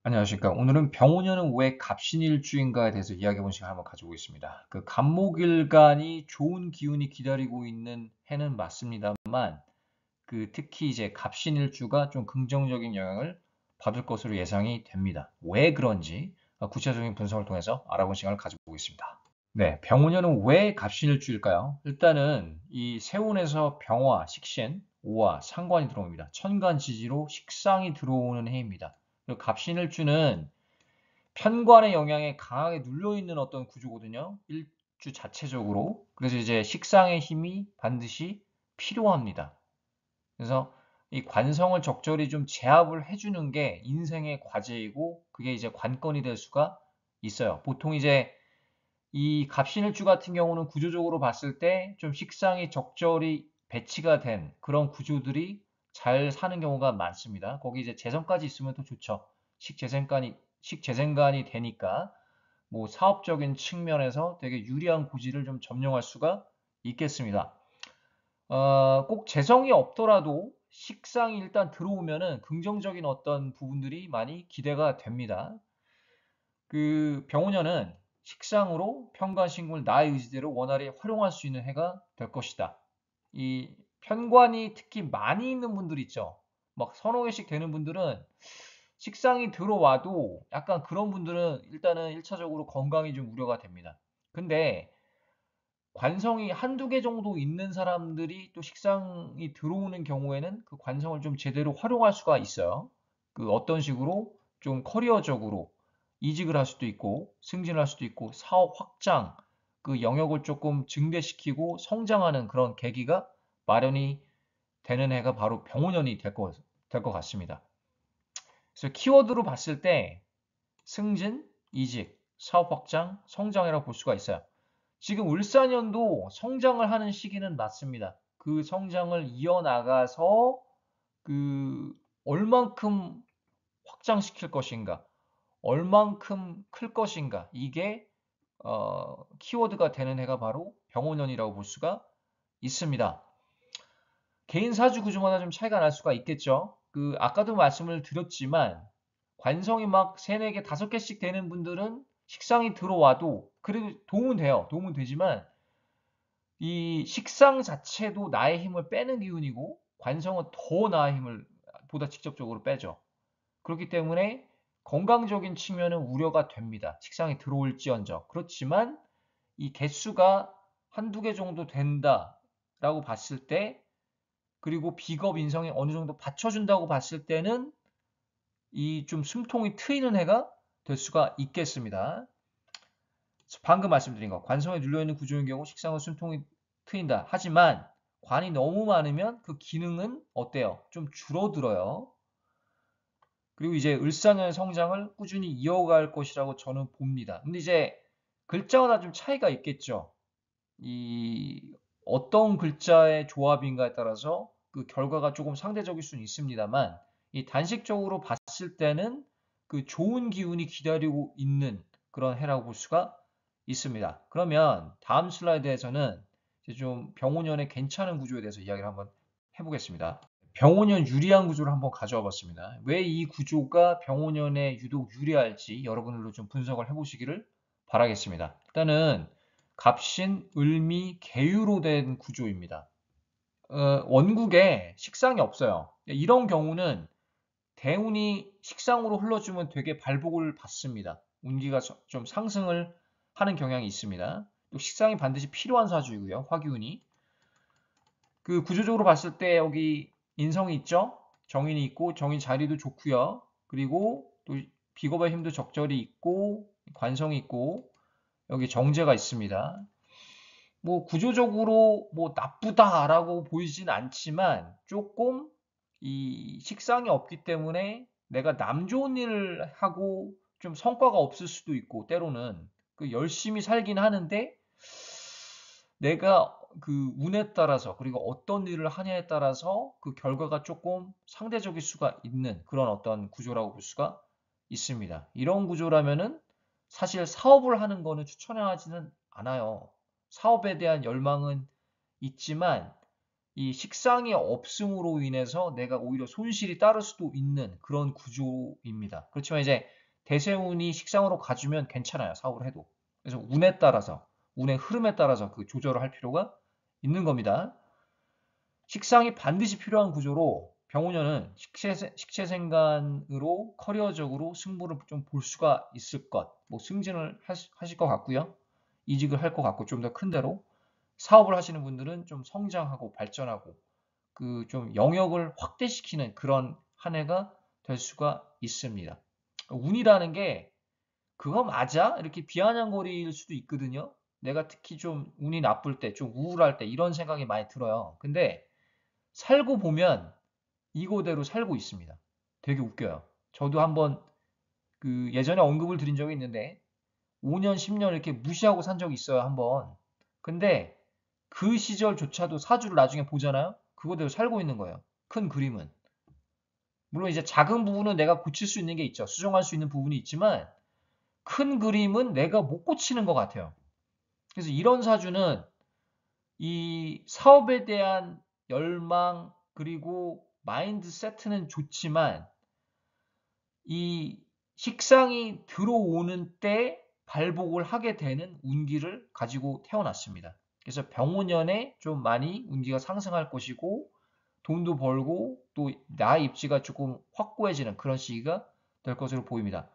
안녕하십니까. 오늘은 병오년은 왜 갑신일주인가에 대해서 이야기해본 시간 한번 가지고 있습니다. 그 갑목일간이 좋은 기운이 기다리고 있는 해는 맞습니다만, 특히 이제 갑신일주가 좀 긍정적인 영향을 받을 것으로 예상이 됩니다. 왜 그런지 구체적인 분석을 통해서 알아본 시간을 가지고 있습니다. 네, 병오년은 왜 갑신일주일까요? 일단은 이 세운에서 병화, 식신, 오화, 상관이 들어옵니다. 천간지지로 식상이 들어오는 해입니다. 그리고 갑신일주는 편관의 영향에 강하게 눌려있는 어떤 구조거든요. 일주 자체적으로. 그래서 이제 식상의 힘이 반드시 필요합니다. 그래서 이 관성을 적절히 좀 제압을 해주는 게 인생의 과제이고 그게 이제 관건이 될 수가 있어요. 보통 이제 이 갑신일주 같은 경우는 구조적으로 봤을 때 좀 식상이 적절히 배치가 된 그런 구조들이 잘 사는 경우가 많습니다. 거기 이제 재성까지 있으면 더 좋죠. 식재생간이 되니까 뭐 사업적인 측면에서 되게 유리한 고지를 좀 점령할 수가 있겠습니다. 꼭 재성이 없더라도 식상이 일단 들어오면은 긍정적인 어떤 부분들이 많이 기대가 됩니다. 그 병오년은 식상으로 편관신금을 나의 의지대로 원활히 활용할 수 있는 해가 될 것이다. 이 편관이 특히 많이 있는 분들 있죠. 막 서너 개씩 되는 분들은 식상이 들어와도 약간 그런 분들은 일단은 1차적으로 건강이 좀 우려가 됩니다. 근데 관성이 한두 개 정도 있는 사람들이 또 식상이 들어오는 경우에는 그 관성을 좀 제대로 활용할 수가 있어요. 그 어떤 식으로 좀 커리어적으로 이직을 할 수도 있고 승진을 할 수도 있고 사업 확장 그 영역을 조금 증대시키고 성장하는 그런 계기가 마련이 되는 해가 바로 병오년이 될 것 같습니다. 그래서 키워드로 봤을 때 승진, 이직, 사업 확장, 성장이라고 볼 수가 있어요. 지금 울산연도 성장을 하는 시기는 맞습니다. 그 성장을 이어나가서 그 얼만큼 확장시킬 것인가, 얼만큼 클 것인가, 이게 키워드가 되는 해가 바로 병오년이라고 볼 수가 있습니다. 개인 사주 구조마다 좀 차이가 날 수가 있겠죠. 그 아까도 말씀을 드렸지만 관성이 막 세네 개, 다섯 개씩 되는 분들은 식상이 들어와도 그래도 도움은 돼요. 도움은 되지만 이 식상 자체도 나의 힘을 빼는 기운이고 관성은 더 나의 힘을 보다 직접적으로 빼죠. 그렇기 때문에 건강적인 측면은 우려가 됩니다. 식상이 들어올지언정. 그렇지만 이 개수가 한두 개 정도 된다라고 봤을 때 그리고 비겁 인성이 어느 정도 받쳐준다고 봤을 때는 이 좀 숨통이 트이는 해가 될 수가 있겠습니다. 방금 말씀드린 거 관성에 눌려있는 구조인 경우 식상은 숨통이 트인다. 하지만 관이 너무 많으면 그 기능은 어때요? 좀 줄어들어요. 그리고 이제 을사년의 성장을 꾸준히 이어갈 것이라고 저는 봅니다. 근데 이제 글자마다 좀 차이가 있겠죠. 이 어떤 글자의 조합인가에 따라서 그 결과가 조금 상대적일 수는 있습니다만 이 단식적으로 봤을 때는 그 좋은 기운이 기다리고 있는 그런 해라고 볼 수가 있습니다. 그러면 다음 슬라이드에서는 이제 좀 병오년의 괜찮은 구조에 대해서 이야기를 한번 해보겠습니다. 병오년 유리한 구조를 한번 가져와 봤습니다. 왜 이 구조가 병오년에 유독 유리할지 여러분들도 좀 분석을 해보시기를 바라겠습니다. 일단은 갑신, 을미, 계유로 된 구조입니다. 원국에 식상이 없어요. 이런 경우는 대운이 식상으로 흘러주면 되게 발복을 받습니다. 운기가 좀 상승을 하는 경향이 있습니다. 또 식상이 반드시 필요한 사주이고요. 화기운이. 그 구조적으로 봤을 때 여기 인성이 있죠? 정인이 있고 정인 자리도 좋고요. 그리고 또 비겁의 힘도 적절히 있고 관성이 있고 여기 정제가 있습니다. 뭐 구조적으로 뭐 나쁘다라고 보이진 않지만 조금 이 식상이 없기 때문에 내가 남 좋은 일을 하고 좀 성과가 없을 수도 있고 때로는 그 열심히 살긴 하는데 내가 그 운에 따라서 그리고 어떤 일을 하냐에 따라서 그 결과가 조금 상대적일 수가 있는 그런 어떤 구조라고 볼 수가 있습니다. 이런 구조라면은 사실 사업을 하는 거는 추천하지는 않아요. 사업에 대한 열망은 있지만 이 식상이 없음으로 인해서 내가 오히려 손실이 따를 수도 있는 그런 구조입니다. 그렇지만 이제 대세운이 식상으로 가주면 괜찮아요. 사업을 해도. 그래서 운에 따라서, 운의 흐름에 따라서 그 조절을 할 필요가 있는 겁니다. 식상이 반드시 필요한 구조로 병훈현은 식체생간으로 커리어적으로 승부를 좀 볼 수가 있을 것, 뭐 승진을 하실 것 같고요. 이직을 할 것 같고 좀 더 큰 데로 사업을 하시는 분들은 좀 성장하고 발전하고 그 좀 영역을 확대시키는 그런 한 해가 될 수가 있습니다. 운이라는 게 그거 맞아? 이렇게 비아냥거릴 수도 있거든요. 내가 특히 좀 운이 나쁠 때, 좀 우울할 때 이런 생각이 많이 들어요. 근데 살고 보면 이거대로 살고 있습니다. 되게 웃겨요. 저도 한번 그 예전에 언급을 드린 적이 있는데 5년, 10년 이렇게 무시하고 산 적이 있어요, 한번. 근데 그 시절조차도 사주를 나중에 보잖아요? 그거대로 살고 있는 거예요. 큰 그림은. 물론 이제 작은 부분은 내가 고칠 수 있는 게 있죠. 수정할 수 있는 부분이 있지만 큰 그림은 내가 못 고치는 것 같아요. 그래서 이런 사주는 이 사업에 대한 열망 그리고 마인드 세트는 좋지만 이 식상이 들어오는 때 발복을 하게 되는 운기를 가지고 태어났습니다. 그래서 병오년에 좀 많이 운기가 상승할 것이고 돈도 벌고 또 나의 입지가 조금 확고해지는 그런 시기가 될 것으로 보입니다.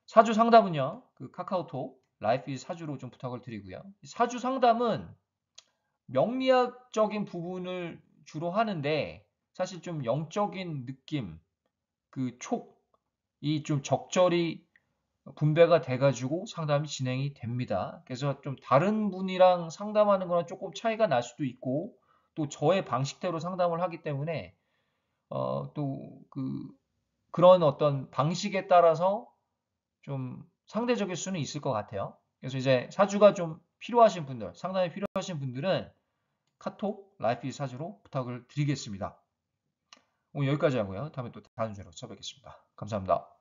사주 상담은요. 그 카카오톡 라이프 이즈 사주로 좀 부탁을 드리고요. 사주 상담은 명리학적인 부분을 주로 하는데 사실 좀 영적인 느낌, 그 촉이 좀 적절히 분배가 돼가지고 상담이 진행이 됩니다. 그래서 좀 다른 분이랑 상담하는 거랑 조금 차이가 날 수도 있고 또 저의 방식대로 상담을 하기 때문에 또 그런 어떤 방식에 따라서 좀 상대적일 수는 있을 것 같아요. 그래서 이제 사주가 좀 필요하신 분들, 상담이 필요하신 분들은 카톡 라이프 이즈 사주로 부탁을 드리겠습니다. 오늘 여기까지 하고요. 다음에 또 다른 주제로 찾아뵙겠습니다. 감사합니다.